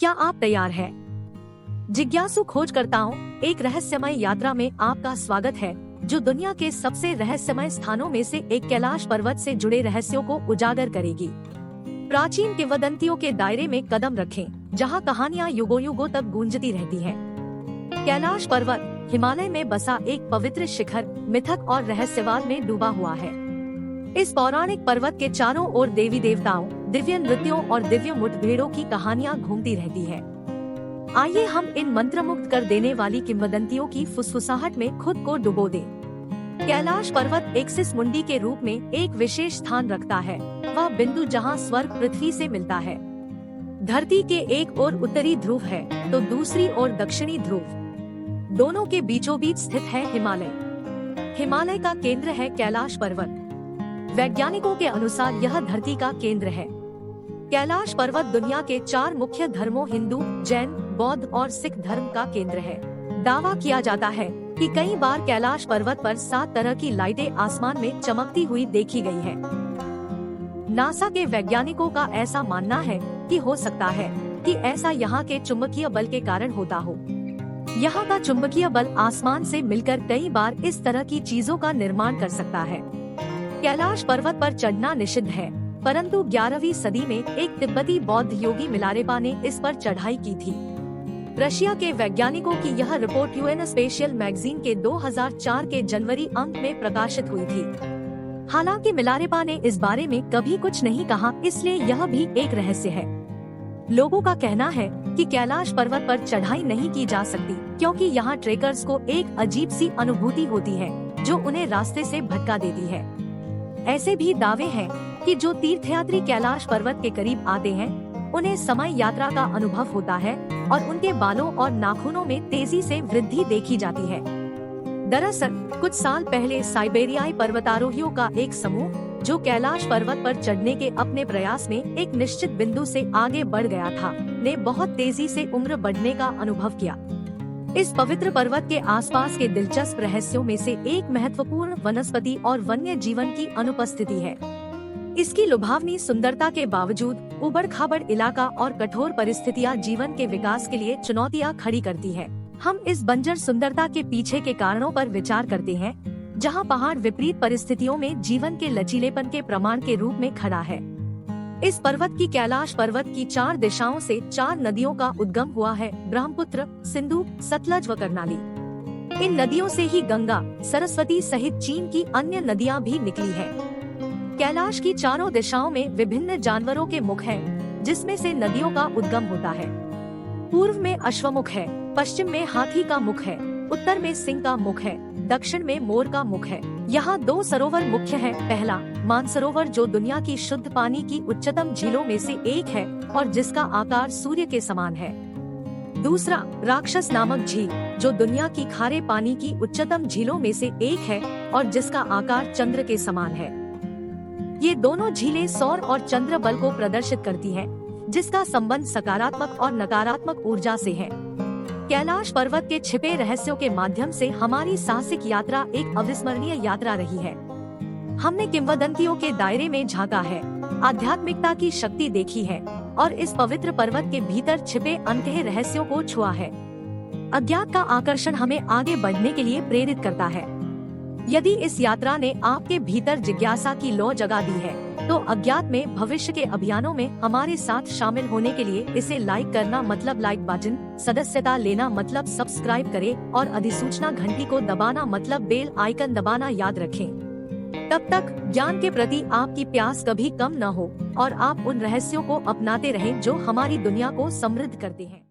क्या आप तैयार हैं? जिज्ञासु खोजकर्ताओं, एक रहस्यमय यात्रा में आपका स्वागत है, जो दुनिया के सबसे रहस्यमय स्थानों में से एक कैलाश पर्वत से जुड़े रहस्यों को उजागर करेगी। प्राचीन किंवदंतियों के दायरे में कदम रखें, जहां कहानियां युगों युगों तक गूंजती रहती हैं। कैलाश पर्वत हिमालय में बसा एक पवित्र शिखर, मिथक और रहस्यवाद में डूबा हुआ है। इस पौराणिक पर्वत के चारों ओर देवी देवताओं, दिव्य नृत्यों और दिव्य मुठभेड़ों की कहानियां घूमती रहती है। आइए हम इन मंत्रमुग्ध कर देने वाली किंवदंतियों की फुसफुसाहट में खुद को डुबो दें। कैलाश पर्वत एक्सिस मुंडी के रूप में एक विशेष स्थान रखता है, वह बिंदु जहां स्वर्ग पृथ्वी से मिलता है। धरती के एक ओर उत्तरी ध्रुव है, तो दूसरी ओर दक्षिणी ध्रुव। दोनों के बीचों बीच स्थित है हिमालय। हिमालय का केंद्र है कैलाश पर्वत। वैज्ञानिकों के अनुसार यह धरती का केंद्र है। कैलाश पर्वत दुनिया के 4 मुख्य धर्मों हिंदू, जैन, बौद्ध और सिख धर्म का केंद्र है। दावा किया जाता है कि कई बार कैलाश पर्वत पर 7 तरह की लाइटें आसमान में चमकती हुई देखी गई है। नासा के वैज्ञानिकों का ऐसा मानना है कि हो सकता है कि ऐसा यहाँ के चुंबकीय बल के कारण होता हो। यहाँ का चुंबकीय बल आसमान से मिलकर कई बार इस तरह की चीजों का निर्माण कर सकता है। कैलाश पर्वत पर चढ़ना निषिद्ध है, परंतु 11वीं सदी में एक तिब्बती बौद्ध योगी मिलारेपा ने इस पर चढ़ाई की थी। रशिया के वैज्ञानिकों की यह रिपोर्ट यूएन स्पेशियल मैगजीन के 2004 के जनवरी अंक में प्रकाशित हुई थी। हालांकि मिलारेपा ने इस बारे में कभी कुछ नहीं कहा, इसलिए यह भी एक रहस्य है। लोगों का कहना है कि कैलाश पर्वत पर चढ़ाई नहीं की जा सकती, क्योंकि यहाँ ट्रेकर्स को एक अजीब सी अनुभूति होती है जो उन्हें रास्ते से भटका देती है। ऐसे भी दावे हैं कि जो तीर्थयात्री कैलाश पर्वत के करीब आते हैं, उन्हें समय यात्रा का अनुभव होता है और उनके बालों और नाखूनों में तेजी से वृद्धि देखी जाती है। दरअसल कुछ साल पहले साइबेरियाई पर्वतारोहियों का एक समूह, जो कैलाश पर्वत पर चढ़ने के अपने प्रयास में एक निश्चित बिंदु से आगे बढ़ गया था, ने बहुत तेजी से उम्र बढ़ने का अनुभव किया। इस पवित्र पर्वत के आसपास के दिलचस्प रहस्यों में से एक महत्वपूर्ण वनस्पति और वन्य जीवन की अनुपस्थिति है। इसकी लुभावनी सुंदरता के बावजूद उबड़-खाबड़ इलाका और कठोर परिस्थितियां जीवन के विकास के लिए चुनौतियां खड़ी करती है। हम इस बंजर सुंदरता के पीछे के कारणों पर विचार करते हैं, जहां पहाड़ विपरीत परिस्थितियों में जीवन के लचीलेपन के प्रमाण के रूप में खड़ा है। इस पर्वत की कैलाश पर्वत की 4 दिशाओं से 4 नदियों का उद्गम हुआ है: ब्रह्मपुत्र, सिंधु, सतलज व कर्णाली। इन नदियों से ही गंगा, सरस्वती सहित चीन की अन्य नदियां भी निकली है। कैलाश की चारों दिशाओं में विभिन्न जानवरों के मुख हैं, जिसमें से नदियों का उद्गम होता है। पूर्व में अश्वमुख है, पश्चिम में हाथी का मुख है, उत्तर में सिंह का मुख है, दक्षिण में मोर का मुख है। यहाँ 2 सरोवर मुख्य हैं। पहला मानसरोवर, जो दुनिया की शुद्ध पानी की उच्चतम झीलों में से एक है और जिसका आकार सूर्य के समान है। दूसरा राक्षस नामक झील, जो दुनिया की खारे पानी की उच्चतम झीलों में से एक है और जिसका आकार चंद्र के समान है। ये दोनों झीलें सौर और चंद्र बल को प्रदर्शित करती हैं, जिसका संबंध सकारात्मक और नकारात्मक ऊर्जा से है। कैलाश पर्वत के छिपे रहस्यों के माध्यम से हमारी साहसिक यात्रा एक अविस्मरणीय यात्रा रही है। हमने किंवदंतियों के दायरे में झांका है, आध्यात्मिकता की शक्ति देखी है और इस पवित्र पर्वत के भीतर छिपे अनकहे रहस्यों को छुआ है। अज्ञात का आकर्षण हमें आगे बढ़ने के लिए प्रेरित करता है। यदि इस यात्रा ने आपके भीतर जिज्ञासा की लौ जगा दी है, तो अज्ञात में भविष्य के अभियानों में हमारे साथ शामिल होने के लिए इसे लाइक करना मतलब लाइक बटन, सदस्यता लेना मतलब सब्सक्राइब करें और अधिसूचना घंटी को दबाना मतलब बेल आइकन दबाना याद रखें। तब तक ज्ञान के प्रति आपकी प्यास कभी कम न हो और आप उन रहस्यों को अपनाते रहें जो हमारी दुनिया को समृद्ध करते हैं।